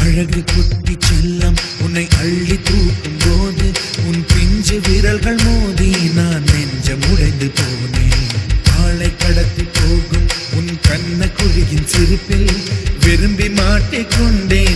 அழகு குட்டி செல்லம் உன்னை அள்ளி தூக்கும் போது உன் பிஞ்சு விரல்கள் மோதி நான் நெஞ்சம் உடைந்து போனேன். ஆளை கடத்தி போகும் உன் கண்ண குழியின் சிரிப்பில் விரும்பி மாட்டிக்கொண்டேன்.